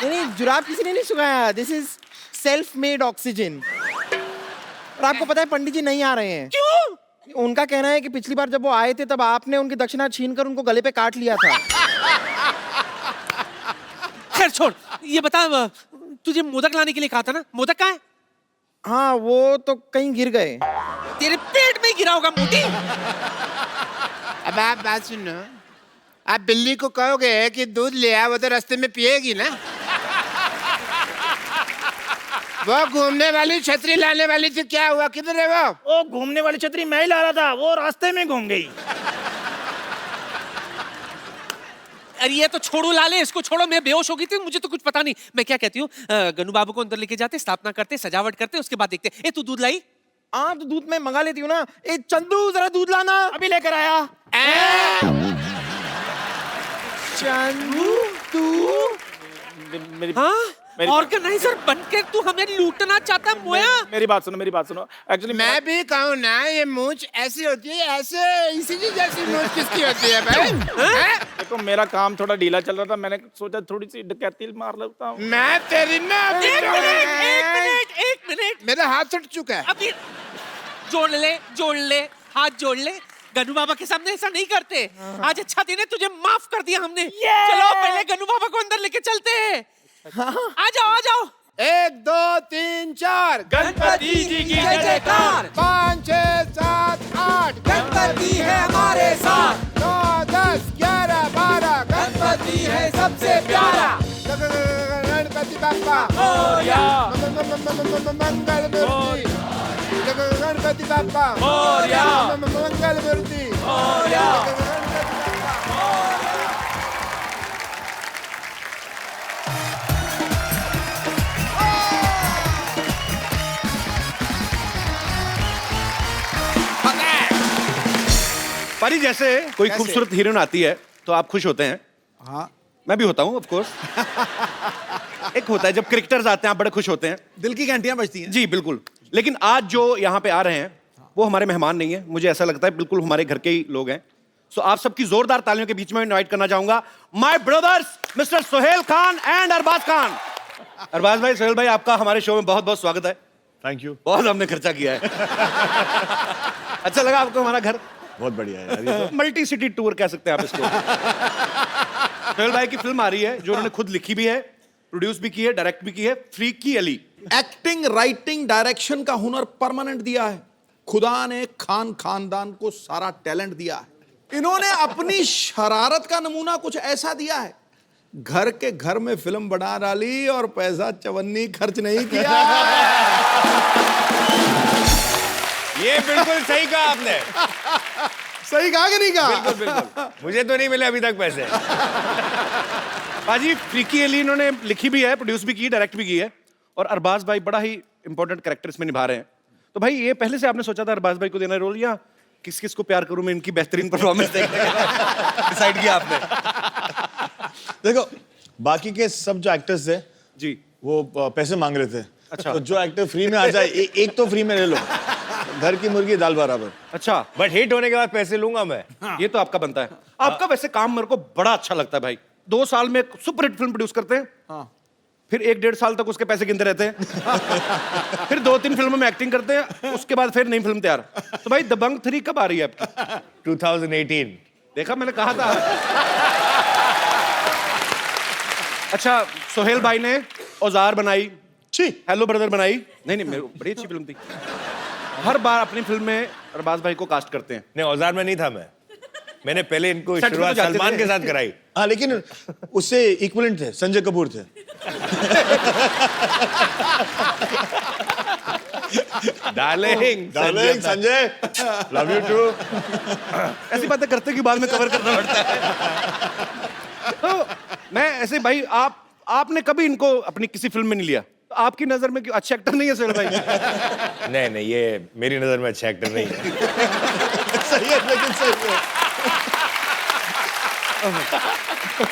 नहीं, जुराब किसी ने नहीं सुखाया। This is self made oxygen. और आपको पता है पंडित जी नहीं आ रहे हैं। क्यों? उनका कहना है कि पिछली बार जब वो आए थे तब आपने उनकी दक्षिणा छीनकर उनको गले पे काट लिया था। खैर छोड़, ये बता, तुझे मोदक लाने के लिए कहा था ना, मोदक कहाँ है? हाँ, वो तो कहीं गिर गए। तेरे पेट में गिरा होगा मोटी। अब आप बात सुनो, आप बिल्ली को कहोगे कि दूध ले आ, वो तो रास्ते में पिएगी ना। वो घूमने वाली छतरी लाने वाली थी, क्या हुआ, किधर है वो? घूमने वाली छतरी मैं ही ला रहा था, वो रास्ते में घूम गई। अरे ये तो छोड़ो लाले, इसको छोड़ो। मैं बेहोश हो गई थी, मुझे तो कुछ पता नहीं। मैं क्या कहती हूँ, गन्नू बाबू को अंदर लेके जाते, स्थापना करते, सजावट करते, उसके बाद देखते। ए तू दूध लाई? हाँ, तो दूध मैं मंगा लेती हूँ ना। ए चंदू, जरा दूध लाना। अभी लेकर आया। चंदू, तू हाँ, ऑर्गेनाइजर बनकर तू हमें लूटना चाहता मोया? मेरी बात सुनो, मेरी बात सुनो। एक्चुअली मैं भी कहूँ ना, ये मूंछ ऐसी होती है, ऐसे इसी जैसी मूंछ किसकी होती है भाई? देखो, मेरा काम थोड़ा ढीला चल रहा था, मैंने सोचा थोड़ी सी डकैती मार लेता हूँ। मैं तेरी ना, एक मिनट, मेरा हाथ टूट चुका है। अभी जोड़ ले, हाथ जोड़ ले। गन्नू बाबा के सामने ऐसा नहीं करते। आज अच्छा दिन है, तुझे माफ कर दिया हमने। चलो पहले गन्नू बाबा को अंदर लेके चलते हैं। आ जाओ। 1 2 3 4 गणपति जी की जय जयकार। 5 6 7 8 गणपति है हमारे साथ। 9 10 11 12 गणपति है सबसे प्यारा। गणपति बाप्पा मोरया, मंगल मूर्ति। गणपति बाप्पा मोरया, मंगल मूर्ति। मोरया। पारी, जैसे कोई खूबसूरत हीरोइन आती है तो आप खुश होते हैं। हाँ, मैं भी होता हूँ ऑफ कोर्स। एक होता है जब क्रिकेटर्स आते हैं, आप बड़े खुश होते हैं, दिल की घंटियां बजती हैं। जी बिल्कुल। लेकिन आज जो यहाँ पे आ रहे हैं वो हमारे मेहमान नहीं है, मुझे ऐसा लगता है बिल्कुल हमारे घर के ही लोग हैं। सो आप सबकी जोरदार तालियों के बीच में इनवाइट करना चाहूंगा my brothers mister Sohail Khan and Arbaaz Khan. Arbaaz भाई, सोहेल भाई, आपका हमारे शो में बहुत बहुत स्वागत है। Thank you. बहुत हमने खर्चा किया है। अच्छा लगा आपको हमारा घर? बहुत बढ़िया है यार, ये तो मल्टी सिटी टूर कह सकते हैं आप इसको। सोहेल भाई की फिल्म आ रही है जो उन्होंने खुद लिखी भी है, प्रोड्यूस भी की है, डायरेक्ट भी की है, freaky Ali. Acting, writing, direction का हुनर परमानेंट दिया है। खुदा ने खान खानदान को सारा टैलेंट दिया है। इन्होंने अपनी शरारत का नमूना कुछ ऐसा दिया है, घर के घर में फिल्म बना डाली और पैसा चवन्नी खर्च नहीं किया। ये बिल्कुल सही कहा आपने। सही कहा कि नहीं कहा? बिल्कुल। मुझे तो नहीं मिले अभी तक पैसे। बाजी, फ्रीकी अली इन्होंने लिखी भी है, प्रोड्यूस भी की, डायरेक्ट भी की है, और अरबाज भाई बड़ा ही इंपॉर्टेंट कैरेक्टर इसमें निभा रहे हैं। तो भाई, ये पहले से आपने सोचा था अरबाज भाई को देना रोल, या किस किस को प्यार करूं मैं इनकी बेहतरीन परफॉर्मेंस देखने डिसाइड किया आपने? देखो, बाकी के सब जो एक्टर्स थे जी, वो पैसे मांग रहे थे। अच्छा। तो जो एक्टर फ्री में आ जाए, एक तो फ्री में ले लो। घर की मुर्गी दाल बराबर। अच्छा, बट हिट होने के बाद पैसे लूंगा मैं। ये तो आपका बनता है। आपका वैसे काम मेरे को बड़ा अच्छा लगता है भाई। 2 साल में सुपर हिट फिल्म प्रोड्यूस करते हैं, फिर 1-1.5 साल तक उसके पैसे गिनते रहते हैं, फिर 2-3 फिल्मों में एक्टिंग करते हैं, उसके बाद फिर नई फिल्म तैयार। तो भाई दबंग 3 कब आ रही है आपकी? 2018। देखा, मैंने कहा था। अच्छा, सोहेल भाई ने औजार बनाई, हेलो ब्रदर बनाई। नहीं, मेरे बड़ी अच्छी फिल्म थी। हर बार अपनी फिल्म में अरबाज भाई को कास्ट करते हैं। नहीं, औजार में नहीं था मैंने पहले इनको सेट पे शुरुआत तो जाते सलमान थे। के साथ कराई। हाँ, लेकिन उससे इक्विवेलेंट थे, संजय कपूर थे। Darling Sanjay, love you too. ऐसी बातें करते कि बाद में कवर करना पड़ता है। तो मैं ऐसे भाई, आपने कभी इनको अपनी किसी फिल्म में नहीं लिया, तो आपकी नजर में क्यों अच्छे एक्टर नहीं है सोहेल भाई? नहीं, ये मेरी नजर में अच्छा एक्टर नहीं है। सही है, लेकिन सही है।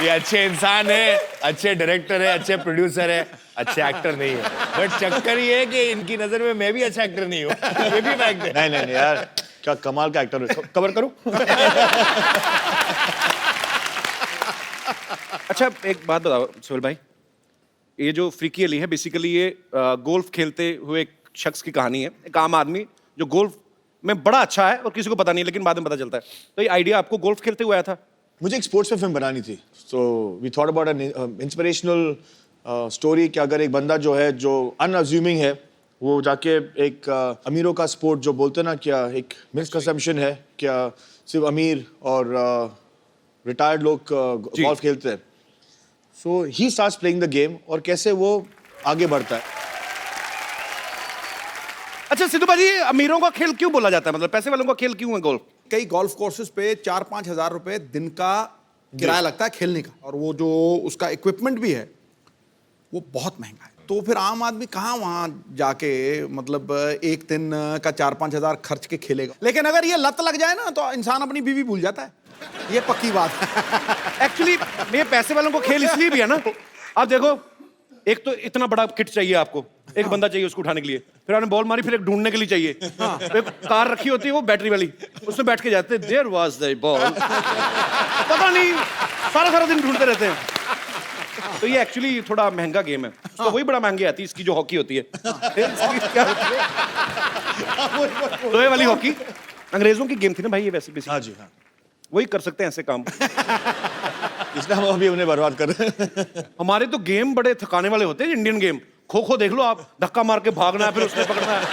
ये अच्छे इंसान है, अच्छे डायरेक्टर है, अच्छे प्रोड्यूसर है, अच्छे एक्टर नहीं है। बट चक्कर ये है कि इनकी नजर में मैं भी अच्छा एक्टर नहीं हूँ। ये भी फैक्ट है। नहीं यार, क्या कमाल का एक्टर है। कवर करूं? अच्छा एक बात बताओ सोहेल भाई, ये जो फ्रीकी अली है बेसिकली ये गोल्फ खेलते हुए एक शख्स की कहानी है, एक आम आदमी जो गोल्फ में बड़ा अच्छा है और किसी को पता नहीं, लेकिन बाद में पता चलता है। तो ये आइडिया आपको गोल्फ खेलते हुए आया था? मुझे एक स्पोर्ट्स पे फिल्म बनानी थी, so we thought about an inspirational story कि अगर एक बंदा जो है जो अनअज्यूमिंग है वो जाके एक अमीरों का स्पोर्ट जो बोलते हैं ना, क्या एक मिसकंसेप्शन है क्या सिर्फ अमीर और रिटायर्ड लोग गोल्फ खेलते हैं। So he starts playing the game और कैसे वो आगे बढ़ता है। अच्छा सिद्धू भाजी, अमीरों का खेल क्यों बोला जाता है, मतलब पैसे वालों का खेल क्यों है गोल्फ? कई गोल्फ कोर्सेज पे 4-5 हजार रुपए दिन का किराया लगता है खेलने का, और वो जो उसका इक्विपमेंट भी है वो बहुत महंगा है। तो फिर आम आदमी कहाँ वहाँ जाके मतलब एक दिन का 4-5 हजार खर्च के खेलेगा। लेकिन अगर ये लत लग जाए ना तो इंसान अपनी बीवी भूल जाता है, ये पक्की बात है। एक्चुअली ये पैसे वालों को खेल इसलिए भी है ना, आप देखो एक तो इतना बड़ा किट चाहिए आपको, एक बंदा चाहिए उसको उठाने के लिए, फिर आपने बॉल मारी, फिर एक ढूंढने के लिए चाहिए, तो एक कार रखी होती है वो बैटरी वाली, उसमें बैठ के जाते हैं, देयर वाज द बॉल, पता नहीं सारा दिन ढूंढते रहते हैं। तो ये एक्चुअली थोड़ा महंगा गेम है, तो वही बड़ा महंगी आती है इसकी जो हॉकी होती है। क्या होती है? तो ये वाली हॉकी अंग्रेजों की गेम थी ना भाई ये, वैसे हाँ जी हाँ, वही कर सकते हैं ऐसे काम। इसलिए हम अभी उन्हें बर्बाद कर रहे हैं। हमारे तो गेम बड़े थकाने वाले होते हैं, इंडियन गेम। खो खो देख लो आप, धक्का मार के भागना है फिर उसने पकड़ना है,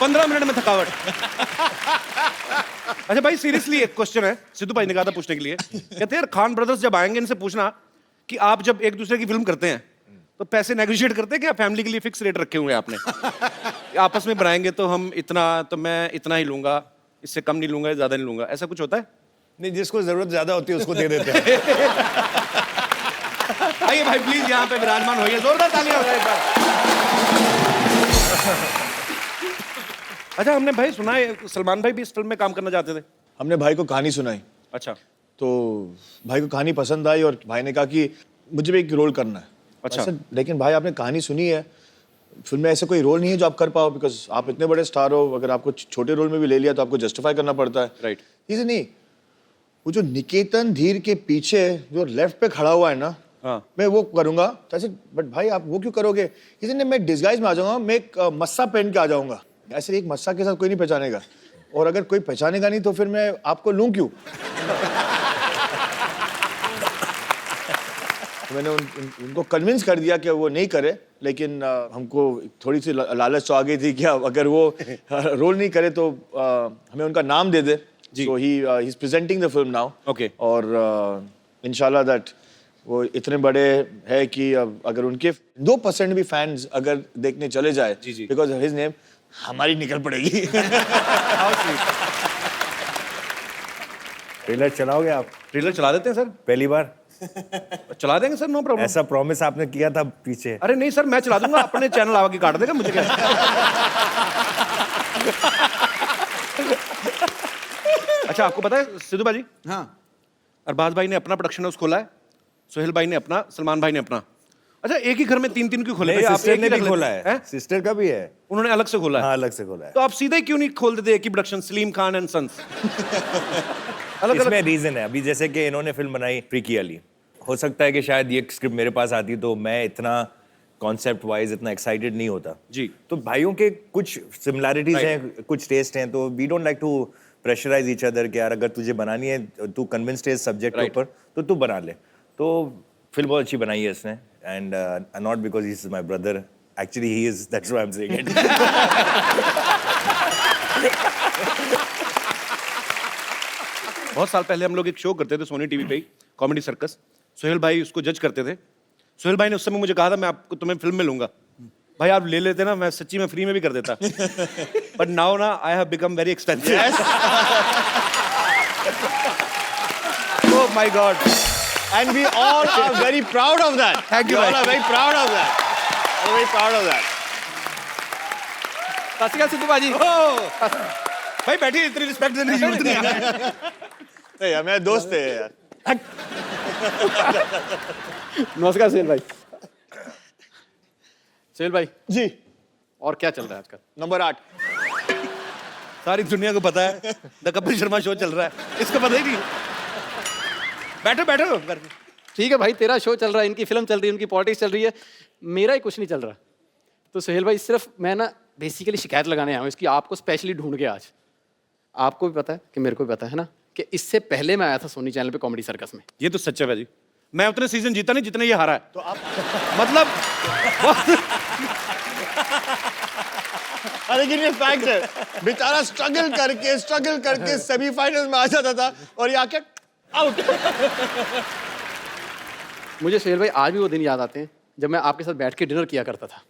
15 मिनट में थकावट। अच्छा भाई सीरियसली एक क्वेश्चन है, सिद्धू भाई ने कहा था पूछने के लिए, कहते हैं यार खान ब्रदर्स जब आएंगे इनसे पूछना कि आप जब एक दूसरे की फिल्म करते हैं तो पैसे नेगोशिएट करते हैं क्या, फैमिली के लिए फिक्स रेट रखे हुए हैं आपने? आपस में बनाएंगे तो हम इतना, तो मैं इतना ही लूंगा, इससे कम नहीं लूंगा, ज्यादा नहीं लूंगा, ऐसा कुछ होता है? नहीं, जिसको जरूरत ज्यादा होती है उसको दे देते हैं। आइए भाई प्लीज यहाँ पे विराजमान होइए, जोरदार तालियां हो जाए एक बार। अच्छा हमने भाई सुना है सलमान भाई भी इस फिल्म में काम करना चाहते थे? हमने भाई को कहानी सुनाई, अच्छा तो भाई को कहानी पसंद आई और भाई ने कहा कि मुझे भी एक रोल करना है। अच्छा। ऐसे, लेकिन भाई आपने कहानी सुनी है, फिल्म में ऐसा कोई रोल नहीं है जो आप कर पाओ, बिकॉज आप इतने बड़े स्टार हो, अगर आपको छोटे रोल में भी ले लिया तो आपको जस्टिफाई करना पड़ता है। राइट। इसे नहीं, वो जो निकेतन धीर के पीछे जो लेफ्ट पे खड़ा हुआ है ना, हाँ। मैं वो करूंगा। ऐसे बट भाई आप वो क्यों करोगे? इसे नहीं, मैं डिस्गाइज में आ जाऊंगा, मैं एक मस्सा पहन के आ जाऊंगा। ऐसे एक मस्सा के साथ कोई नहीं पहचानेगा, और अगर कोई पहचानेगा नहीं तो फिर मैं आपको लूं क्यों? मैंने उनको कन्विंस कर दिया कि वो नहीं करे, लेकिन हमको थोड़ी सी लालच तो आ गई थी कि अगर वो रोल नहीं करे तो हमें उनका नाम दे दे। So he is presenting the film now. Okay. और इंशाल्लाह दैट वो इतने बड़े है कि अगर उनके 2% भी फैंस अगर देखने चले जाए, बिकॉज ऑफ हिज नेम, हमारी निकल पड़ेगी। ट्रेलर चलाओगे आप? ट्रेलर चला देते हैं सर, पहली बार चला देंगे सर, नो प्रॉब्लम। ऐसा प्रॉमिस आपने किया था पीछे। अरे नहीं सर मैं चला दूंगा, अपने चैनल आवा के काट देगा मुझे क्या। अच्छा आपको पता है सिद्धू भाजी, हाँ, अरबाज भाई ने अपना प्रोडक्शन हाउस खोला है, सोहेल भाई ने अपना, सलमान भाई ने अपना। अच्छा एक ही घर में 3-3 क्यों खोले? नहीं, आप सिस्टर एक ही ने रख भी खोला लेते है, सिस्टर का भी है, उन्होंने अलग से खोला है। हाँ अलग से खोला है। तो आप सीधा ही क्यों नहीं खोल देते एक ही production, Salim Khan and sons? अलग इसमें अलग रीजन है, अभी जैसे कि इन्होंने फिल्म बनाई फ्रीकी अली, हो सकता है कि शायद ये स्क्रिप्ट मेरे पास आती तो मैं इतना कॉन्सेप्ट वाइज इतना एक्साइटेड नहीं होता जी। तो भाइयों के कुछ सिमिलैरिटीज हैं, कुछ टेस्ट हैं, तो we don't like to pressurise each other कि यार अगर तुझे बनानी है, तू कन्विंस्ड है इस सब्जेक्ट के ऊपर तो तू बना ले। तो फिल्म बहुत अच्छी बनाई है इसने, and not because he is my brother, actually he is, that's why I am saying it. बहुत साल पहले हम लोग एक शो करते थे सोनी टीवी पे ही, कॉमेडी सर्कस। सोहेल भाई उसको जज करते थे। सोहेल भाई ने उस समय मुझे कहा था मैं आपको तुम्हें फिल्म में लूंगा, भाई आप ले लेते ना, मैं सच्ची में फ्री में भी कर देता। बट नाउ ना I have become very expensive. Oh my God, And we all are very proud of that. Thank you, We all bhai. are very proud of that. We're very proud of that. सत श्री अकाल सिद्धू भाजी। भाई बैठिए, इतनी respect देने की जरूरत नहीं है। नहीं यार, मेरे दोस्त थे यार। नमस्कार सोहेल भाई। सोहेल भाई जी, और क्या चल रहा है आजकल? नंबर 8। सारी दुनिया को पता है द कपिल शर्मा शो चल रहा है, इसको पता ही नहीं। बैठो बैठो करके। ठीक है भाई, तेरा शो चल रहा है, इनकी फिल्म चल रही है, उनकी पॉलिटिक्स चल रही है, मेरा ही कुछ नहीं चल रहा। तो सुहेल भाई सिर्फ मैं ना बेसिकली शिकायत लगाने आया हूँ इसकी, आपको स्पेशली ढूंढ के आज। आपको भी पता है कि मेरे को भी पता है ना कि इससे पहले मैं आया था सोनी चैनल पे कॉमेडी सर्कस में। ये तो सच है भाई, मैं उतने सीजन जीता नहीं जितने ये हारा है। तो आप मतलब लेकिन ये फैक्ट है, बेचारा स्ट्रगल करके सेमीफाइनल में आ जाता था और ये आके आउट। मुझे सुहेल भाई आज भी वो दिन याद आते हैं जब मैं आपके साथ बैठ के डिनर किया करता था।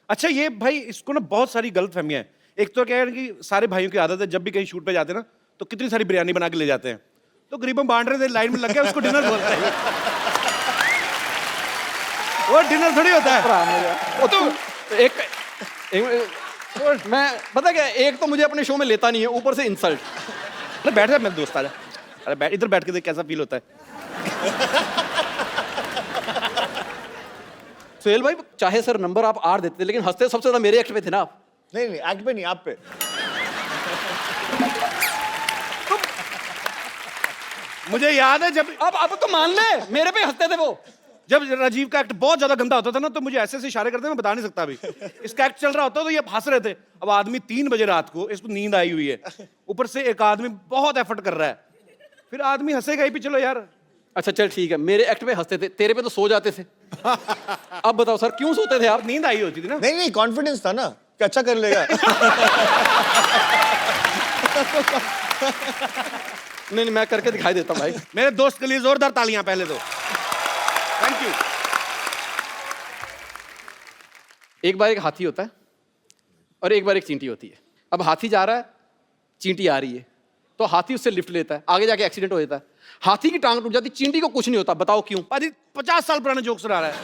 अच्छा, ये भाई इसको ना बहुत सारी गलत फहमियां हैं। एक तो क्या है कि सारे भाइयों की आदत है, जब भी कहीं शूट पे जाते हैं ना तो कितनी सारी बिरयानी बना के ले जाते हैं, तो गरीबों बांट रहे थे, लाइन में लग गया, उसको डिनर बोलते हैं। वो डिनर थोड़ी होता है। वो तो एक मैं पता क्या, एक तो मुझे अपने शो में लेता नहीं है, ऊपर से इंसल्ट। अरे बैठ जा, मेरे दोस्त आ जा। अरे बैठ, इधर बैठ के देख कैसा फील होता है। सुहेल भाई चाहे सर नंबर आप 8 देते थे, लेकिन हंसते सबसे ज्यादा मेरे एक्ट पे थे ना आप। नहीं एक्ट पे नहीं, आप पे। मुझे याद है जब अब तो मान ले, मेरे पे हंसते थे वो। जब राजीव का एक्ट बहुत ज्यादा गंदा होता था ना, तो मुझे ऐसे ऐसे इशारे करते, मैं बता नहीं सकता अभी। इसका एक्ट चल रहा होता तो ये हंस रहे थे। अब आदमी 3 बजे रात को, इसको नींद आई हुई है, ऊपर से एक आदमी बहुत एफर्ट कर रहा है, फिर आदमी हंसेगा ही भी। चलो यार, अच्छा चल ठीक है, मेरे एक्ट पे हंसते थे, तेरे पे तो सो जाते थे। अब बताओ सर क्यों सोते थे आप? नींद आई होती थी ना। नहीं कॉन्फिडेंस था ना कि अच्छा कर लेगा। नहीं मैं करके दिखाई देता हूं भाई। मेरे दोस्त के लिए जोरदार तालियां पहले तो। Thank you. एक बार एक हाथी होता है और एक बार एक चींटी होती है। अब हाथी जा रहा है, चींटी आ रही है, तो हाथी उससे लिफ्ट लेता है, आगे जाके एक्सीडेंट हो जाता है, हाथी की टांग टूट जाती, चींटी को कुछ नहीं होता। बताओ क्यों? अरे 50 साल पुराना जोक सुना रहा है।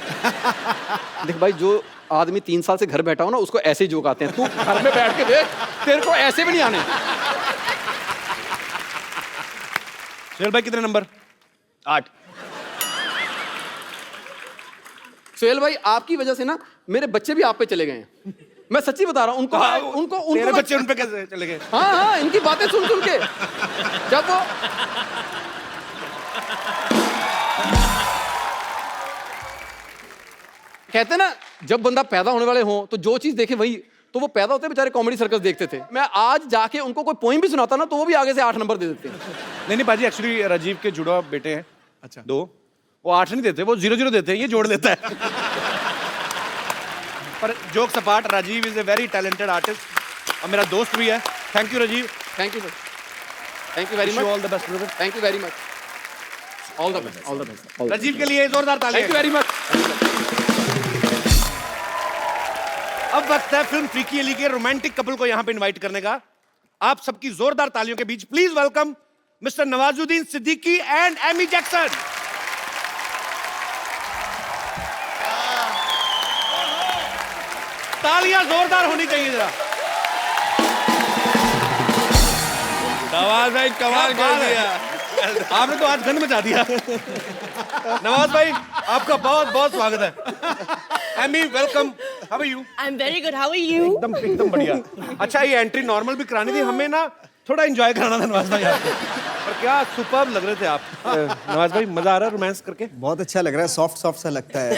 देख भाई, जो आदमी 3 साल से घर बैठा हो ना, उसको ऐसे ही जोक आते हैं। तू घर में बैठ के देख, तेरे को ऐसे भी नहीं आने। सुहेल भाई कितने नंबर? 8। सुहेल भाई आपकी वजह से ना मेरे बच्चे भी आप पे चले गए हैं। मैं सच्ची बता रहा हूँ। उनको तेरे बच्चे उन पे कैसे चले गए? हाँ इनकी बातें सुन सुन के। जब वो कहते ना, जब बंदा पैदा होने वाले हो तो जो चीज देखे वही, तो वो पैदा होते बेचारे कॉमेडी सर्कस देखते थे। मैं आज जाके उनको कोई पोइम भी सुनाता ना, तो वो भी आगे से 8 नंबर दे देते हैं। नहीं पाजी, एक्चुअली राजीव के जुड़वा बेटे हैं। अच्छा 2, वो 8 नहीं देते, वो 0-0 देते हैं, ये जोड़ देता है। पर jokes apart, Rajiv is a very talented artist और मेरा दोस्त भी है। Thank you Rajiv. Thank you sir, thank you very much. All the best brother. Thank you very much. All the best, all the best. Rajiv के लिए जोरदार तालियां। Thank you very much. अब वक्त है फिल्म फीकी अली के रोमांटिक कपल को यहां पे इनवाइट करने का। आप सबकी जोरदार तालियों के बीच please welcome mister Nawazuddin Siddiqui and Amy Jackson. तालियां जोरदार होनी चाहिए जरा। नवाज भाई कमाल कर दिया। आपने तो आज गंद मचा दिया। नवाज भाई आपका बहुत बहुत स्वागत है। Amy welcome, how are you? I'm very good. How are you? एकदम बढ़िया। अच्छा, ये एंट्री नॉर्मल भी करानी थी, हमें ना थोड़ा एंजॉय कराना था नवाज भाई आपको। और क्या सुपर्ब लग रहे थे आप। नवाज भाई मजा आ रहा है रोमांस करके? बहुत अच्छा लग रहा है, सॉफ्ट सॉफ्ट सा लगता है।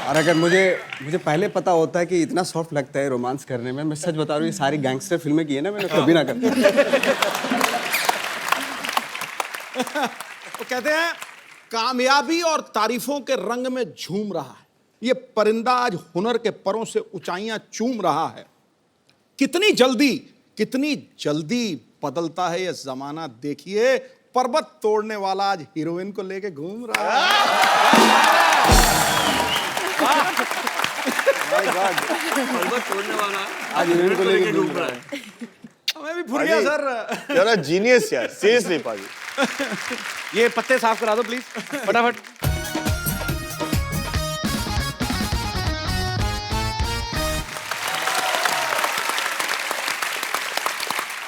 और अगर मुझे पहले पता होता है कि इतना सॉफ्ट लगता है रोमांस करने में, मैं सच बता रहा हूँ, ये सारी गैंगस्टर फिल्में की है ना मैंने, कभी ना करता। तो कहते हैं कामयाबी और तारीफों के रंग में झूम रहा है ये परिंदा, आज हुनर के परों से ऊंचाइयां चूम रहा है। कितनी जल्दी बदलता है ये जमाना, देखिए पर्वत तोड़ने वाला आज हीरोइन को लेके घूम रहा है। पर्वत तोड़ने वाला आज हीरोइन को लेके घूम रहा है। मैं भी भूल गया सर। यार जीनियस यार, सीरियसली पाजी। ये पत्ते साफ करा दो प्लीज फटाफट।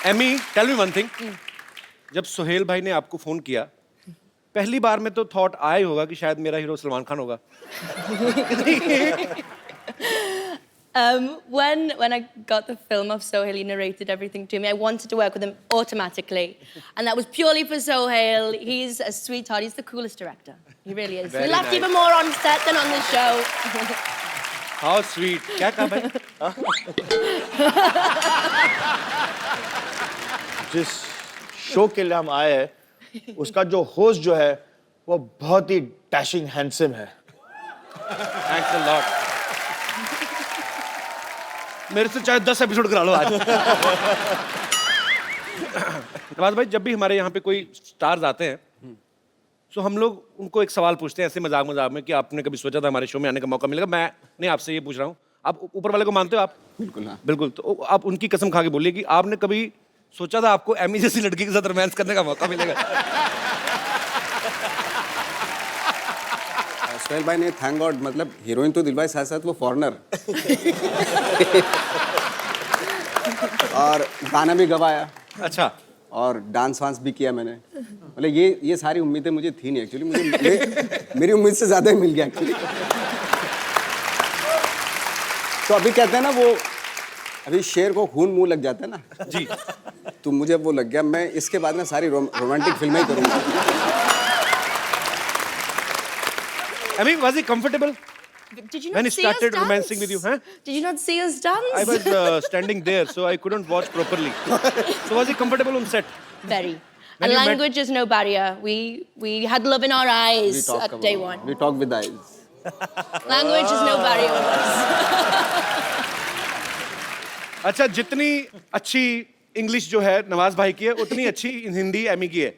Amy tell me one thing, जब सुहेल भाई ने आपको फोन किया पहली बार में तो थॉट आया ही होगा कि शायद मेरा हीरो सलमान खान होगा। When I got the film of Sohail, he narrated everything to me. I wanted to work with him automatically, and that was purely for Sohail. He's a sweetheart. He's the coolest director. He really is. We laughed even more on set than on the show. How sweet. क्या कहा भाई? जिस show के लिए हम आए हैं उसका जो होस्ट जो है वो बहुत ही डैशिंग हैंडसम है. Thanks a lot. मेरे से चाहे 10 एपिसोड करा लो आज. नवाज भाई, जब भी हमारे यहाँ पे कोई स्टार्स आते हैं तो हम लोग उनको एक सवाल पूछते हैं ऐसे मजाक मजाक में कि आपने कभी सोचा था हमारे शो में आने का मौका मिलेगा. मैं नहीं आपसे ये पूछ रहा हूँ, आप ऊपर वाले को मानते हो आप? बिल्कुल हाँ. बिल्कुल. तो आप उनकी कसम खा के बोलिए कि आपने कभी सोचा था आपको एमी जैसी लड़की के साथ रोमांस करने का मौका मिलेगा? सोहेल भाई ने थैंक गॉड, मतलब हीरोइन तो दिलवाई, साथ साथ वो फॉरेनर और गाना भी गवाया. अच्छा. और डांस वांस भी किया मैंने. मतलब ये सारी उम्मीदें मुझे थी नहीं एक्चुअली. मुझे मेरी उम्मीद से ज़्यादा ही मिल गया एक्चुअली. तो अभी कहते हैं ना वो, अभी शेर को खून मुंह लग जाता है ना जी, तो मुझे वो लग गया. मैं इसके बाद ना सारी रोमांटिक फिल्में ही करूँगा. Amy, was he comfortable Did you not when he see us started dance? romancing with you? Huh? Did you not see us dance? I was standing there, so I couldn't watch properly. So was he comfortable on set? Very. When And you met- language is no barrier. We had love in our eyes at day one. We talk with eyes. Language is no barrier with us. अच्छा, जितनी अच्छी English जो है नवाज भाई की है, उतनी अच्छी हिंदी एमी की है.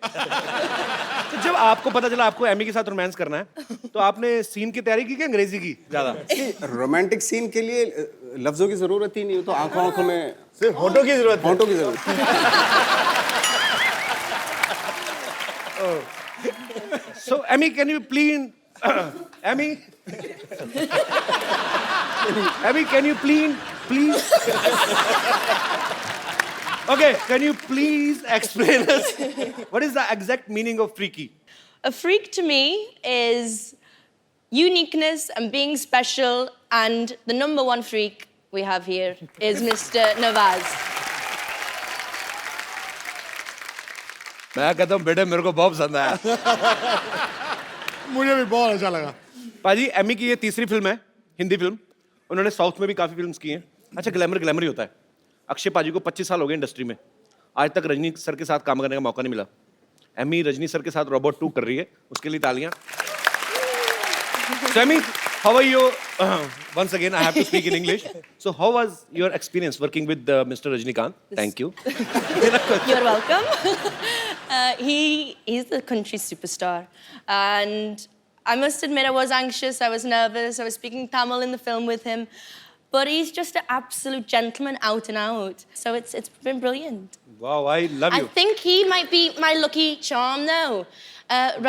तो जब आपको पता चला आपको एमी के साथ रोमांस करना है, तो आपने सीन की तैयारी की कि अंग्रेजी की ज्यादा? रोमांटिक सीन के लिए लफ्जों की जरूरत ही नहीं हो, तो आंखों आंखों में सिर्फ होठों की जरूरत है. होठों की जरूरत. So Amy, can you please, Amy, Amy, can you please, okay, can you please explain us what is the exact meaning of freaky? A freak to me is uniqueness and being special, and the number one freak we have here is Mr. Nawaz. मैं कहता हूँ बेटे मेरे को बहुत पसंद आया. मुझे भी बहुत अच्छा लगा. पाजी, एमी की ये तीसरी फिल्म है, हिंदी फिल्म. उन्होंने साउथ में भी काफी फिल्म्स की हैं. अच्छा, ग्लैमर ही होता है. अक्षय पाजी को 25 साल हो गए इंडस्ट्री में, आज तक रजनी सर के साथ काम करने का मौका नहीं मिला. एमी रजनी सर के साथ रोबोट 2 कर रही है, उसके लिए तालियां. So Amy, how are you? Once again, I have to speak in English. So how was your experience working with Mr. Rajnikant? Thank you. You're welcome. He's the country superstar, and I must admit I was anxious, I was nervous, I was speaking Tamil in the film with him, but he's just an absolute gentleman out and out. So it's been brilliant. Wow, I love you. I think he might be my lucky charm though.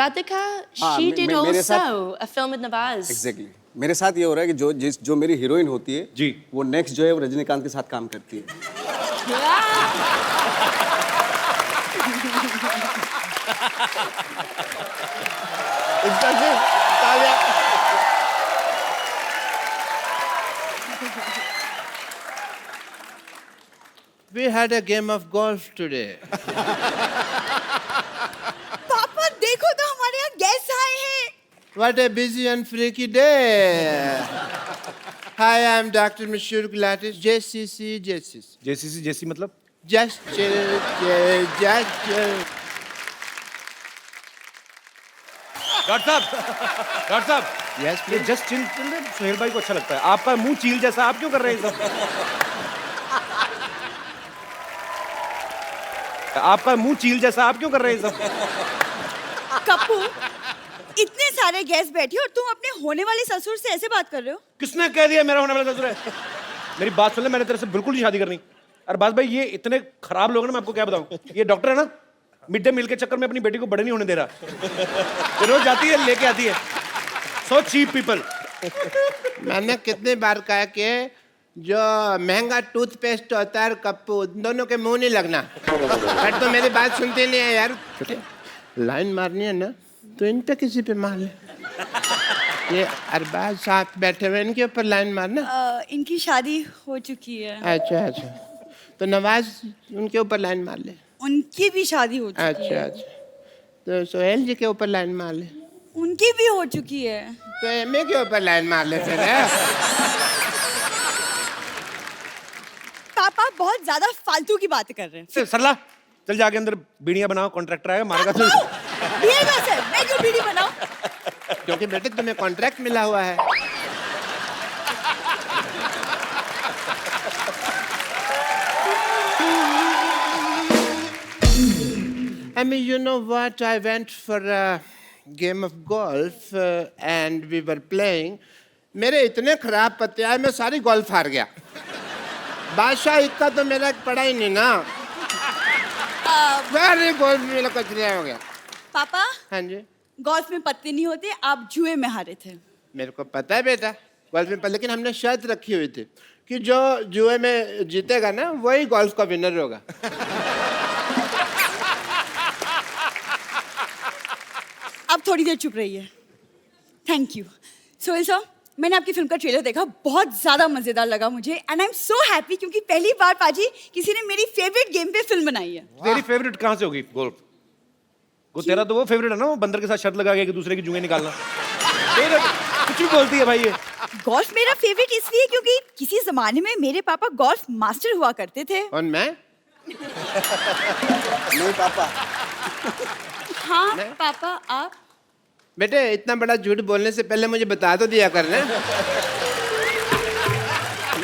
Radhika, she did मेरे also a film with Nawaz. Exactly. मेरे साथ ये हो रहा है कि जो मेरी हीरोइन होती है जी, वो नेक्स्ट जो है वो रजनीकांत के साथ काम करती है. We had a game of golf today. पापा देखो तो हमारे यहाँ गेस्ट आए हैं. What a busy and freaky day. Hi, I'm Dr. Mashur Gulatis, JCC. JCC मतलब? Just chill. डॉक्टर साहब. Yes, ये जस्ट चिल सुहेल भाई को अच्छा लगता है. आपका मुंह चील जैसा, आप क्यों कर रहे हैं सब? आपका मुंह चील जैसा, आप क्यों कर रहे हैं सब? कप्पू, इतने सारे गेस्ट बैठे और तुम अपने होने वाले ससुर से ऐसे बात कर रहे हो? किसने कह दिया मेरा होने वाला ससुर है? मेरी बात सुन ले, मैंने तेरे से बिल्कुल नहीं शादी करनी. अरे बात भाई, ये इतने खराब लोग हैं ना, मैं आपको क्या बताऊं. ये डॉक्टर है ना, मिड डे मील के चक्कर में अपनी बेटी को बड़े नहीं होने दे रहा. ये रोज जाती है, लेके आती है. So cheap people. मैंने कितनी बार कहा कि जो महंगा टूथपेस्ट होता है कप्पू, दोनों के मुंह नहीं लगना. बट तो मेरी बात सुनते नहीं है यार. लाइन मारनी है ना तो इन पे किसी पे मार ले. ये अरबाज साथ बैठे हुए इनके ऊपर लाइन मारना। इनकी शादी हो चुकी है। अच्छा अच्छा, तो नवाज उनके ऊपर लाइन मार ले। उनकी भी शादी हो चुकी अच्छा है। अच्छा, तो सोहेल जी के ऊपर लाइन मार ले। उनकी भी हो चुकी है। तो एमए के ऊपर लाइन मार ले फिर। है पापा बहुत ज्यादा फालतू की बातें कर रहे हैं। सरला चल जाके अंदर बीड़ियां बनाओ, कॉन्ट्रैक्टर आएगा मारेगा तो। ये बस है, मैं क्यों बीड़ी बनाऊं? क्योंकि बेटे तुम्हें कॉन्ट्रैक्ट मिला हुआ है। I mean, you know what? I went for a game of golf and we were playing. मेरे इतने खराब पत्ते आए, मैं सारी गोल्फ हार गया। बादशाह इक्का तो मेरा पड़ा ही नहीं ना। सारी गोल्फ मेरा कचरा हो गया। पापा हाँ जी, गोल्फ में पत्ते नहीं होते, आप जुए में हारे थे। मेरे को पता है बेटा गोल्फ में, लेकिन हमने शर्त रखी हुई थी कि जो जुए में जीतेगा ना वही गोल्फ का विनर होगा। अब थोड़ी देर चुप रहिए। Thank you. सोहेल सर, मैंने आपकी फिल्म का ट्रेलर देखा, बहुत ज्यादा मजेदार लगा मुझे and I am so happy क्योंकि पहली बार पाजी किसी ने मेरी फेवरेट गेम पे फिल्म बनाई है। तेरी फेवरेट कहाँ से होगी गोल्फ? वो तेरा तो वो फेवरेट है ना, वो बंदर के साथ शर्त लगा के कि दूसरे की जुएं निकालना। कुछ भी बोलती है भाई ये। गोल्फ मेरा फेवरेट इसलिए क्योंकि किसी जमाने में मेरे पापा गोल्फ मास्टर हुआ करते थे। और मैं? नहीं पापा। हाँ पापा आप? बेटे इतना बड़ा झूठ बोलने से पहले मुझे बता तो दिया करना।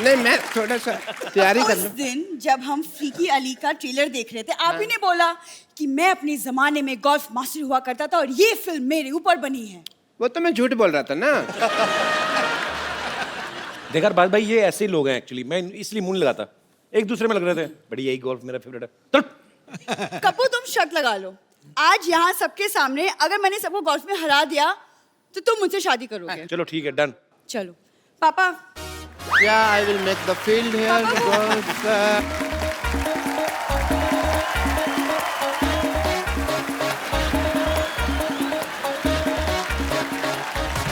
नहीं मैं थोड़ा सा तैयारी कर लूं। उस दिन जब हम फीकी अली का ट्रेलर देख रहे थे, आप ही ने बोला कि मैं अपने जमाने में गोल्फ मास्टर हुआ करता था और ये फिल्म मेरे ऊपर बनी है। वो तो मैं झूठ बोल रहा था ना। देखा बात भाई, ये ऐसे ही लोग हैं एक्चुअली, मैं इसलिए मुंह नहीं लगाता। एक दूसरे में लग रहे थे बड़ी, यही गोल्फ मेरा फेवरेट है। कपूर तुम शर्त लगा लो, आज यहाँ सबके सामने अगर मैंने सबको गोल्फ में हरा दिया तो तुम मुझसे शादी करोगे। चलो ठीक है, डन। चलो पापा। क्या I will make the field here golf.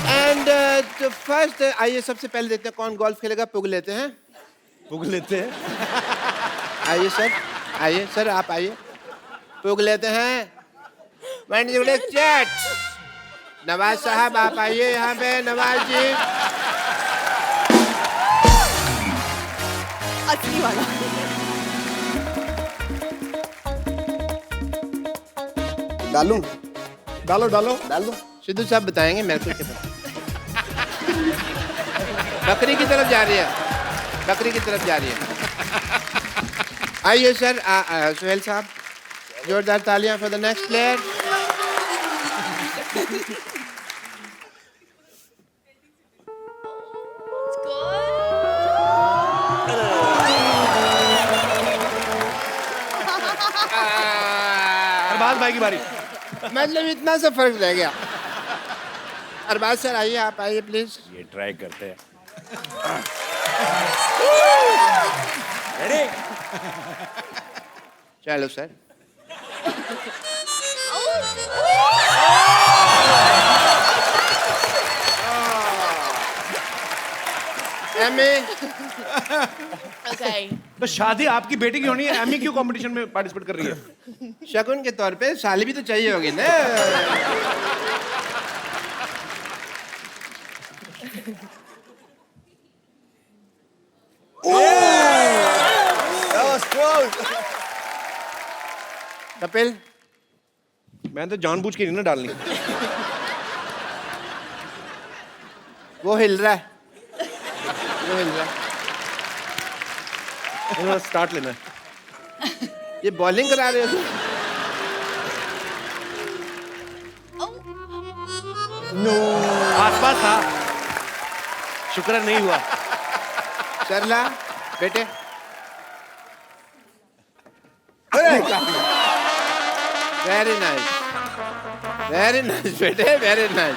And तो फर्स्ट आइए सबसे पहले देखते हैं कौन गोल्फ खेलेगा। पुग लेते हैं। पुग लेते हैं। आइए सर, आइए सर, आप आइए, पुग लेते हैं। चैट नवाज साहब आप आइए यहाँ पे। नवाज जी असली वाला। डालूं? डालो डालो डाल दो। सिद्धू साहब बताएंगे मेरे को क्या पता। बकरी की तरफ जा रही है, बकरी की तरफ जा रही है। आइए सर, सोहेल साहब, जोरदार तालियां for the next player. Arbaaz भाई की बारी। मतलब इतना सा फर्क रह गया। अरबाज सर आइए, आप आइए प्लीज। ये ट्राई करते हैं। चलो सर। एमी। Okay. तो शादी आपकी बेटी की होनी है, एमी क्यों कंपटीशन में पार्टिसिपेट कर रही है? शगुन के तौर पे साली भी तो चाहिए होगी ना। कपिल, मैंने तो जानबूझ के नहीं ना डालनी। वो हिल रहा है, वो हिल रहा है। स्टार्ट लेना है। ये बॉलिंग करा रहे हो? आसपास था, शुक्र नहीं हुआ। सरला बेटे, वेरी नाइस, वेरी नाइस बेटे, वेरी नाइस।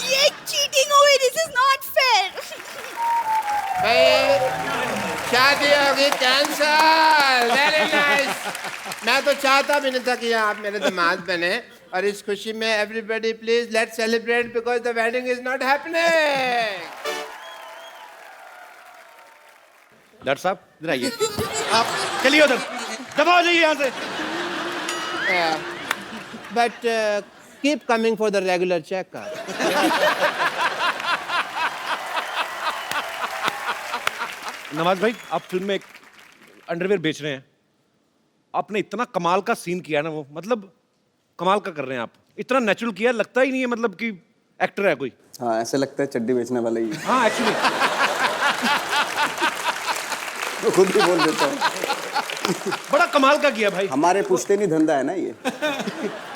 ये चीटिंग हुई, दिस इज नॉट फेयर। भाई शादी होगी कैंसल। Very nice. मैं तो चाहता भी नहीं था कि आप मेरे दामाद बने और इस खुशी में everybody please let's celebrate because the wedding is not happening. Doctor साहब इधर आइए। आप चलिए उधर, दबा हो जाइए यहाँ से। But keep coming for the regular checkup. Nawaz भाई, आप फिल्म में एक अंडरवेयर बेच रहे हैं, आपने इतना कमाल का सीन किया ना, वो मतलब कमाल का कर रहे हैं आप, इतना नेचुरल किया, लगता ही नहीं है मतलब कि एक्टर है कोई। हाँ, ऐसे लगता है चड्डी बेचने वाला ही। हाँ एक्चुअली मैं खुद ही बोल देता हूँ। बड़ा कमाल का किया भाई। हमारे पूछते नहीं धंधा है ना ये।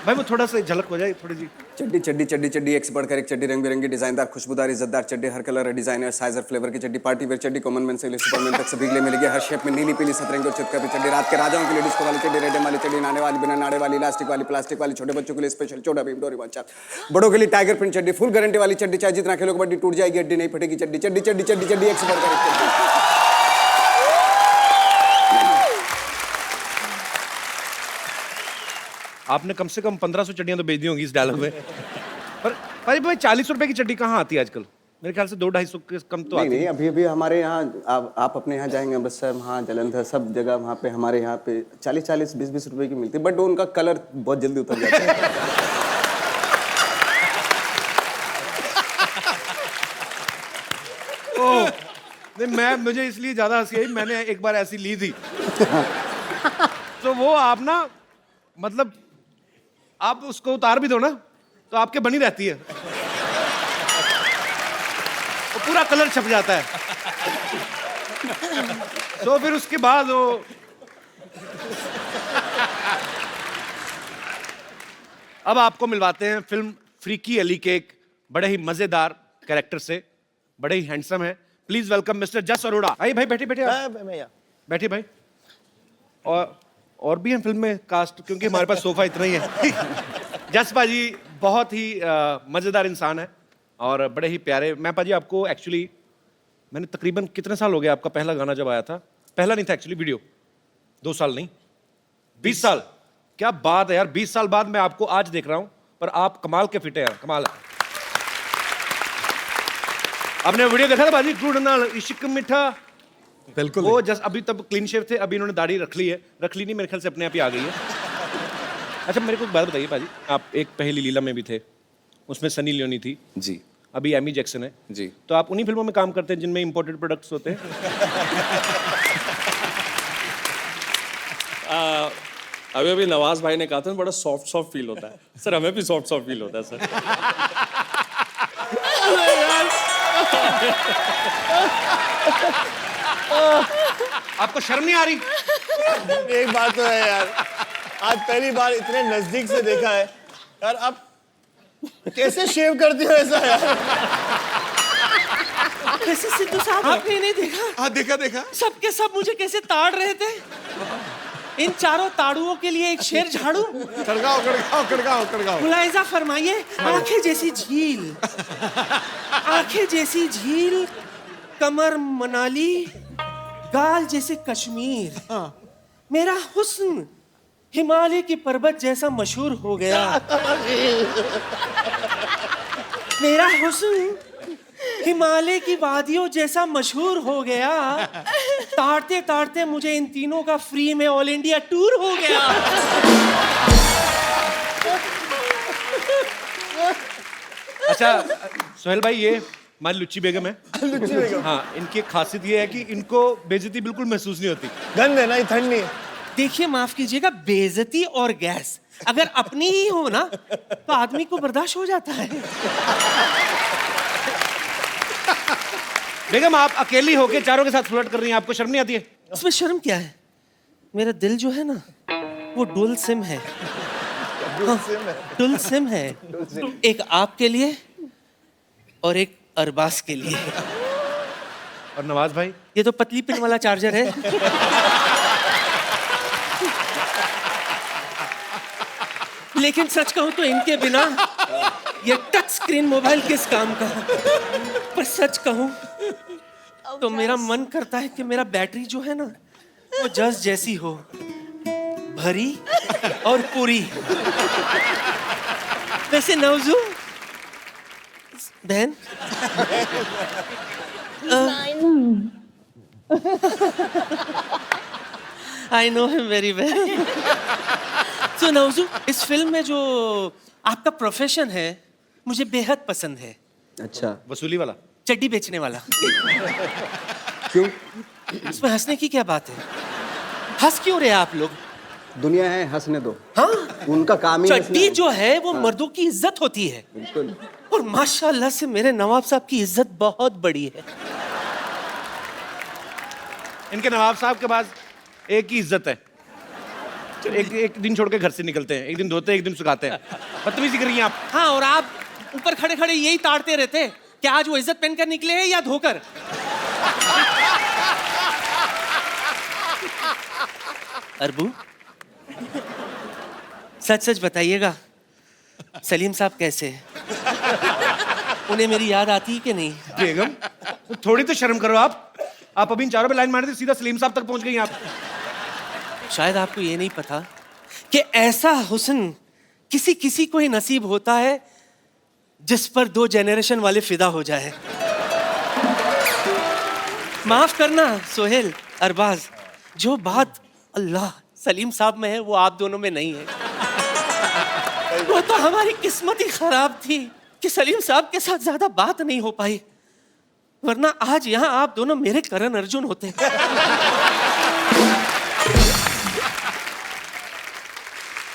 भाई वो थोड़ा सा झलक हो जाए थोड़ी सी। चड्डी चड्डी चड्डी चड्डी, एक से बढ़कर एक चड्डी, रंग बिरंगी, डिजाइनदार, खुशबूदार, इज्जतदार चड्डी, हर कलर, डिजाइनर, साइज और फ्लेवर की चड्डी, पार्टी वेयर चड्डी, कॉमन मैन से लेकर सुपरमैन तक सभी के लिए मिलेगी, हर शेप में, नीली पीली सतरंगी और चितकबरी चड्डी, रात के राजाओं के लिए डिस्को वाली चड्डी, रेडम वाली चड्डी, नाने वाली, बिना नाड़े वाली, इलास्टिक वाली, प्लास्टिक वाली, छोटे बच्चों के लिए स्पेशल छोटा भीम डोरेमोन चाप, बड़ों के लिए टाइगर प्रिंट चड्डी, फुल गारंटी वाली चड्डी, चाहे जितना खेलो कबड्डी टूट जाएगी हड्डी नहीं फटेगी चड्डी, चड्डी चड्डी चड्डी चड्डी, एक से बढ़कर एक चड्डी। आपने कम से कम 1500 चड्डियां तो बेच दी होंगी इस डायलॉग में। पर भाई 40 रुपए की चड्डी कहाँ आती है आजकल? मेरे ख्याल से 200-250 के कम तो आती है। नहीं, अभी अभी हमारे यहाँ आप अपने यहाँ जाएंगे अमृतसर, वहाँ जलंधर, सब जगह वहाँ पे हमारे यहाँ पे 40-40, 20-20 रुपए की मिलती है, बट उनका कलर बहुत जल्दी उतर जाता है। ओह, नहीं मुझे इसलिए ज्यादा हंसी आई, मैंने एक बार ऐसी ली थी। तो वो आप ना मतलब आप उसको उतार भी दो ना तो आपके बनी रहती है, वो पूरा कलर छप जाता है। तो फिर उसके बाद वो अब आपको मिलवाते हैं फिल्म फ्रीकी अली के एक बड़े ही मजेदार कैरेक्टर से, बड़े ही हैंडसम है। प्लीज वेलकम मिस्टर जस अरोड़ा। आइए भाई, बैठिए बैठिए, बैठिए भाई। और भी हैं फिल्म में कास्ट, क्योंकि हमारे पास सोफा इतना ही है। जस पाजी बहुत ही मजेदार इंसान है और बड़े ही प्यारे। मैं पाजी आपको एक्चुअली मैंने तकरीबन कितने साल हो गए, आपका पहला गाना जब आया था, पहला नहीं था एक्चुअली वीडियो, 2 साल नहीं 20 साल। क्या बात है यार, 20 साल बाद मैं आपको आज देख रहा हूं, पर आप कमाल के फिट है यार, कमाल है। आपने वीडियो देखा था बाजी, गुड़ नाल इश्क मिठा? बिल्कुल। वो जस्ट अभी तब क्लीन शेव थे, अभी इन्होंने दाढ़ी रख ली है, रख ली नहीं मेरे ख्याल से अपने आप ही आ गई है। अच्छा मेरे को एक बात बताइए पाजी, आप एक पहली लीला में भी थे, उसमें सनी लियोनी थी जी, अभी एमी जैक्सन है जी, तो आप उन्हीं फिल्मों में काम करते हैं जिनमें इंपोर्टेड प्रोडक्ट्स होते हैं? अभी अभी नवाज भाई ने कहा था बड़ा सॉफ्ट फील होता है सर, हमें भी सॉफ्ट फील होता है सर। आपको शर्म नहीं आ रही? एक बात तो है यार, आज पहली बार इतने नजदीक से देखा है यार। आप कैसे शेव करते हो ऐसा यार? कैसे सिद्धू साहब आपने नहीं देखा? हाँ देखा देखा। सबके सब मुझे कैसे ताड़ रहे थे। इन चारों ताड़ुओं के लिए एक शेर झाड़ू। कड़गाओ कड़गाओ कड़गाओ कड़गाओ। मुलायजा फरमाइए, आंखें जैसी झील, आंखें जैसी झील, कमर मनाली, गाल जैसे कश्मीर, मेरा हुस्न हिमालय की पर्वत जैसा मशहूर हो गया। मेरा हुस्न हिमालय की वादियों जैसा मशहूर हो गया। ताड़ते ताड़ते मुझे इन तीनों का फ्री में ऑल इंडिया टूर हो गया। अच्छा सोहेल भाई, ये हमारी लुच्ची बेगम है। लुच्ची बेगम, हाँ, इनकी एक खासियत ये है कि इनको बेइज्जती बिल्कुल महसूस नहीं होती। गंद है ना, ये ठंड नहीं है। देखिए माफ कीजिएगा, बेइज्जती और गैस अगर अपनी ही हो ना तो आदमी को बर्दाश्त हो जाता है। बेगम आप अकेली होके चारों के साथ फ्लर्ट कर रही हैं, आपको शर्म नहीं आती है? इसमें शर्म क्या है? मेरा दिल जो है ना वो डुअल सिम है। डुअल सिम है, एक आपके लिए और एक अरबाज के लिए। और नवाज भाई, ये तो पतली पिन वाला चार्जर है। लेकिन सच कहूं तो इनके बिना ये टच स्क्रीन मोबाइल किस काम का। पर सच कहूं तो मेरा मन करता है कि मेरा बैटरी जो है ना वो जस जैसी हो, भरी और पूरी। वैसे नवजू बहन I know him very well. So Nawaju, इस फिल्म में जो आपका प्रोफेशन है मुझे बेहद पसंद है। अच्छा, वसूली वाला, चड्डी बेचने वाला। क्यों? इसमें हंसने की क्या बात है? हंस क्यों रहे आप लोग? दुनिया है, हंसने दो। हाँ, उनका काम ही चड्डी जो है वो मर्दों की इज्जत होती है। बिल्कुल। और माशाल्लाह से मेरे नवाब साहब की इज्जत बहुत बड़ी है। इनके नवाब साहब के पास एक ही इज्जत है, एक दिन छोड़ के घर से निकलते हैं, एक दिन धोते हैं, एक दिन सुखाते हैं। बदतमीजी कर रही हैं आप। हाँ, और आप ऊपर खड़े खड़े यही ताड़ते रहते हैं कि आज वो इज्जत पहनकर निकले हैं या धोकर। अरबू, सच सच बताइएगा, सलीम साहब कैसे हैं? उन्हें मेरी याद आती है कि नहीं? बेगम, थोड़ी तो शर्म करो आप अभी इन चारों पे लाइन मार दी, सीधा सलीम साहब तक पहुंच गई आप। शायद आपको ये नहीं पता कि ऐसा हुस्न किसी किसी को ही नसीब होता है जिस पर 2 जनरेशन वाले फिदा हो जाए। माफ करना सोहेल, अरबाज, जो बात अल्लाह सलीम साहब में है वो आप दोनों में नहीं है। वो तो हमारी किस्मत ही खराब थी कि सलीम साहब के साथ ज्यादा बात नहीं हो पाई, वरना आज यहाँ आप दोनों मेरे करण अर्जुन होते।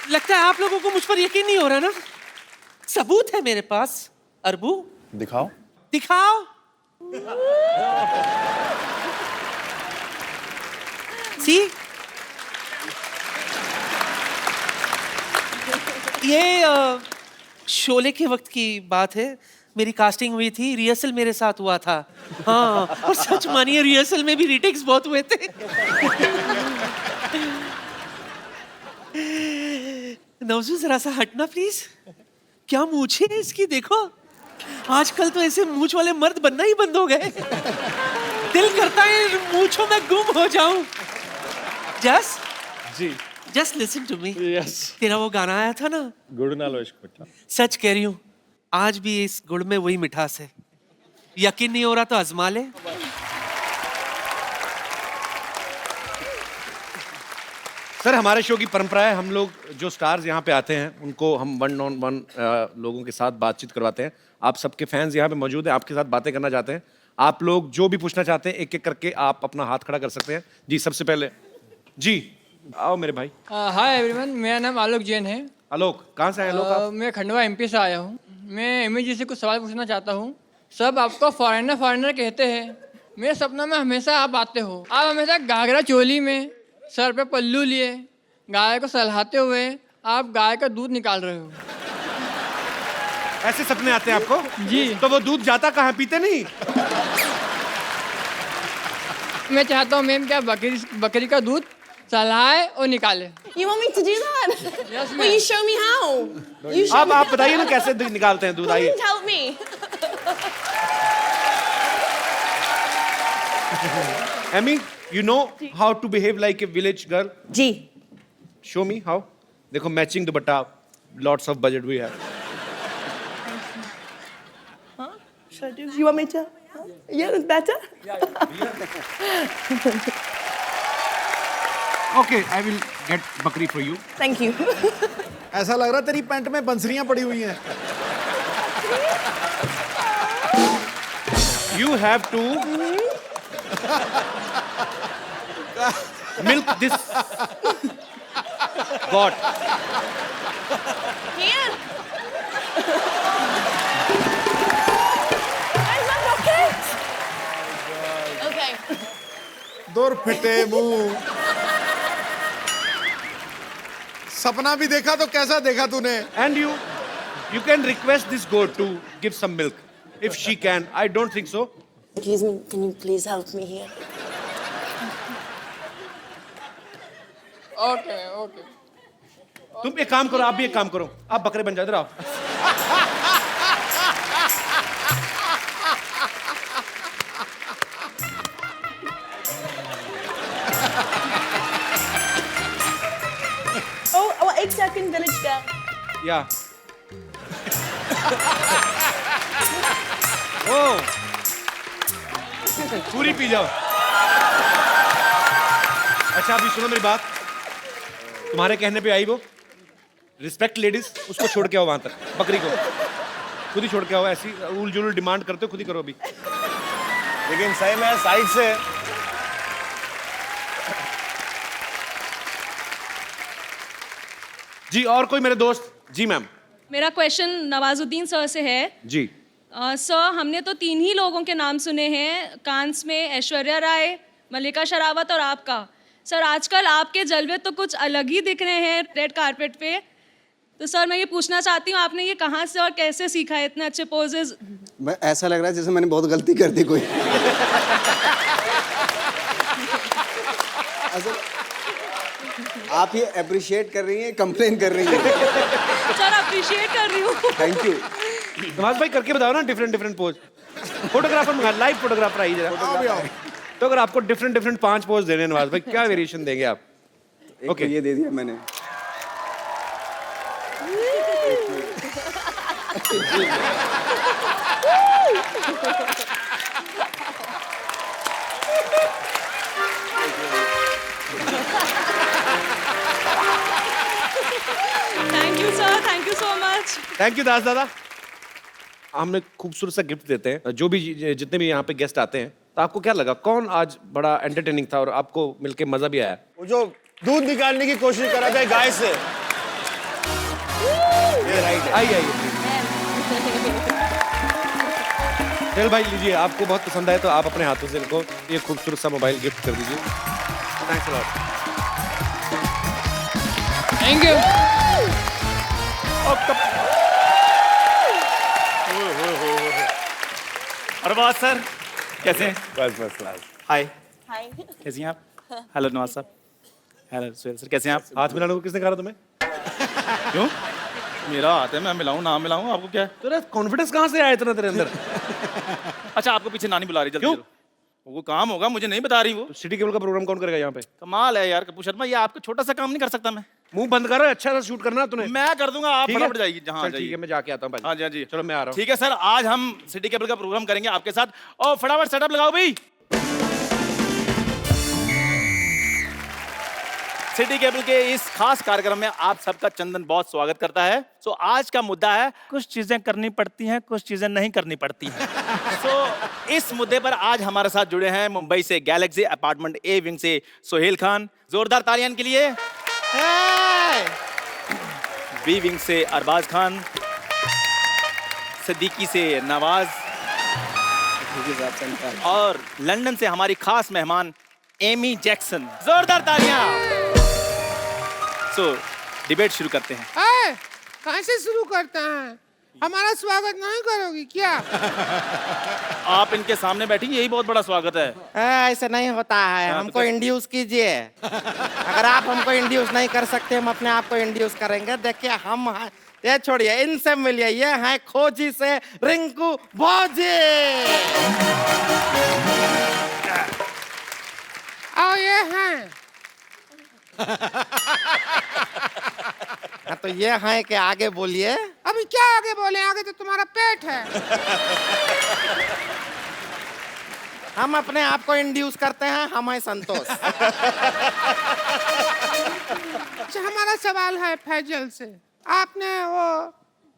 लगता है आप लोगों को मुझ पर यकीन नहीं हो रहा ना? सबूत है मेरे पास। अरबू, दिखाओ। दिखाओ। सी, ये शोले के वक्त की बात है। मेरी कास्टिंग हुई थी, रिहर्सल मेरे साथ हुआ था। हाँ, और सच मानिए रिहर्सल में भी रीटेक्स बहुत हुए थे। नवजू, जरा सा हटना प्लीज। क्या मूछे है इसकी, देखो। आजकल तो ऐसे मूछ वाले मर्द बनना ही बंद हो गए। दिल करता है मूछों में गुम हो जाऊं। Just listen to me. तेरा वो गाना आया था ना, गुड़ नाल इश्क मिठा। सच कह रही हूं, आज भी इस गुड़ में वही मिठास है। यकीन नहीं हो रहा तो आजमा ले। सर, हमारे शो की परंपरा है, हम लोग जो स्टार्स यहाँ पे आते हैं उनको हम 1-on-1 लोगों के साथ बातचीत करवाते हैं। आप सबके फैंस यहाँ पे मौजूद हैं, आपके साथ बातें करना चाहते हैं। आप लोग जो भी पूछना चाहते हैं एक एक करके आप अपना हाथ खड़ा कर सकते हैं। जी, सबसे पहले जी आओ मेरे भाई। हाय एवरीवन, मेरा नाम आलोक जैन है। आलोक, कहाँ से आए आलोक आप? मैं खंडवा एमपी से आया हूँ। मैं एमी जी से कुछ सवाल पूछना चाहता हूँ। सब आपको फॉरेनर फॉरेनर कहते हैं, मेरे सपनों में हमेशा आप आते हो। आप हमेशा घाघरा चोली में, सर पे पल्लू लिए, गाय को सहलाते हुए आप गाय का दूध निकाल रहे हो। ऐसे सपने आते हैं आपको? जी। तो वो दूध जाता कहाँ, पीते नहीं? मैं चाहता हूँ मैम क्या बकरी का दूध सहलाए और निकाले। You want me to do that? Yes, Will you show me how? You show अब me आप how. बताइए ना कैसे निकालते हैं दूध, आइए। Please help me. Amy, you know how to behave like a village girl? जी। Show me how. देखो, matching dupatta, lots of budget we have. Should I do? You want me to? Yeah, that's better. Okay, I will get बकरी for you. Thank you. ऐसा लग रहा तेरी pant में बंसरियां पड़ी हुई हैं। You have to milk this goat. Here. Where's my bucket? Okay. दूर फिटे मुंह। सपना भी देखा तो कैसा देखा तूने? And you can request this goat to give some milk if she can. I don't think so. Excuse me, can you please help me here? Okay okay. तुम एक काम करो, आप भी एक काम करो, आप बकरे बन जाओ, इधर आओ। second village girl. या ओ पूरी पी जाओ। अच्छा अभी सुनो मेरी बात, तुम्हारे कहने पे आई वो, रिस्पेक्ट लेडीज, उसको छोड़ के आओ वहां तक, बकरी को खुद ही छोड़ के आओ। ऐसी उल जुल डिमांड करते हो, खुद ही करो अभी। लेकिन सही में साइड से जी और कोई मेरे दोस्त? जी मैम। मेरा क्वेश्चन नवाजुद्दीन सर से है। जी सर, हमने तो 3 ही लोगों के नाम सुने हैं कांस में, ऐश्वर्या राय, मल्लिका शेरावत और आपका। सर आजकल आपके जलवे तो कुछ अलग ही दिख रहे हैं रेड कारपेट पे। तो सर मैं ये पूछना चाहती हूँ, आपने ये कहाँ से और कैसे सीखा है इतने अच्छे पोजेज? ऐसा लग रहा है जैसे मैंने बहुत गलती कर दी कोई। आप ये अप्रिशिएट कर रही हैं, कंप्लेन कर रही हैं? सर अप्रिशिएट कर रही हूँ। Thank you. नवाज भाई करके बताओ ना डिफरेंट डिफरेंट पोज। फोटोग्राफर मंगा, लाइव फोटोग्राफर आइए जरा। तो अगर आपको डिफरेंट डिफरेंट 5 पोज देने हैं नवाज भाई, क्या वेरिएशन देंगे आप? ओके ये दे दिया मैंने। Thank you sir, thank you so much. Thank you Das दादा। हम एक खूबसूरत सा गिफ्ट देते हैं जो भी जितने भी यहाँ पे गेस्ट आते हैं। तो आपको क्या लगा, कौन आज बड़ा एंटरटेनिंग था और आपको मिलके मजा भी आया? वो जो दूध निकालने की कोशिश कर रहा था गाय से। आइए चल भाई लीजिए, आपको बहुत पसंद आए तो आप अपने हाथों से इनको ये खूबसूरत सा मोबाइल गिफ्ट कर दीजिए। Thanks a lot. Thank you. Arbaaz sir कैसे हैं? First class. Hi, Hi. कैसी हैं आप? हेलो नवाज साहब। हेलो सुहेल सर, कैसे हैं आप? हाथ मिलाने को किसने कहा था तुम्हें? क्यों? मेरा हाथ है, मैं मिलाऊं ना मिलाऊं, आपको क्या है? तेरा कॉन्फिडेंस कहाँ से आया इतना तेरे अंदर? अच्छा आपको पीछे नानी बुला रही, जल्दी चलो। वो काम होगा, मुझे नहीं बता रही वो। सिटी केबल का प्रोग्राम कौन करेगा यहाँ पे? कमाल है यार कपूर शर्मा, ये आपको छोटा सा काम नहीं कर सकता मैं? मुंह बंद करो, अच्छा सा शूट करना तूने। मैं कर दूंगा, आप ठीक है? फटाफट जाइए जहाँ चल ठीक है, मैं जाके आता हूँ भाई। हाँ जी हाँ जी, चलो मैं आ रहा हूँ। ठीक है सर, आज हम सिटी केबल का प्रोग्राम करेंगे आपके साथ। और फटाफट सेटअप लगाओ भाई। सिटी केबल के इस खास कार्यक्रम में आप सबका चंदन बहुत स्वागत करता है। सो आज का मुद्दा है, कुछ चीजें करनी पड़ती हैं, कुछ चीजें नहीं करनी पड़ती हैं। सो इस मुद्दे पर आज हमारे साथ जुड़े हैं मुंबई से गैलेक्सी अपार्टमेंट ए विंग से सोहेल खान, जोरदार तालियां के लिए। बी विंग से अरबाज खान, सिद्दीकी से नवाज, और लंदन से हमारी खास मेहमान एमी जैक्सन। जोरदार तालियां। सो डिबेट शुरू करते हैं। कहाँ से शुरू करते हैं? हमारा स्वागत नहीं करोगी क्या? आप इनके सामने बैठी, यही बहुत बड़ा स्वागत है। ऐसा नहीं होता है, हमको इंड्यूस कीजिए। अगर आप हमको इंड्यूस नहीं कर सकते, हम अपने आप को इंड्यूस करेंगे। देखिए हम ये छोड़िए, इनसे मिलिए, ये हैं खोजी से रिंकू भौजी। आओ ये हैं। तो ये हैं कि आगे बोलिए। अभी क्या आगे बोले, आगे तो तुम्हारा पेट है। हम अपने आप को इंड्यूस करते हैं, हम हैं संतोष। अच्छा हमारा सवाल है फैजल से, आपने वो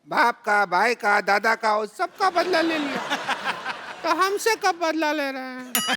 बाप का, भाई का, दादा का, वो सबका बदला ले लिया, तो हमसे कब बदला ले रहे हैं?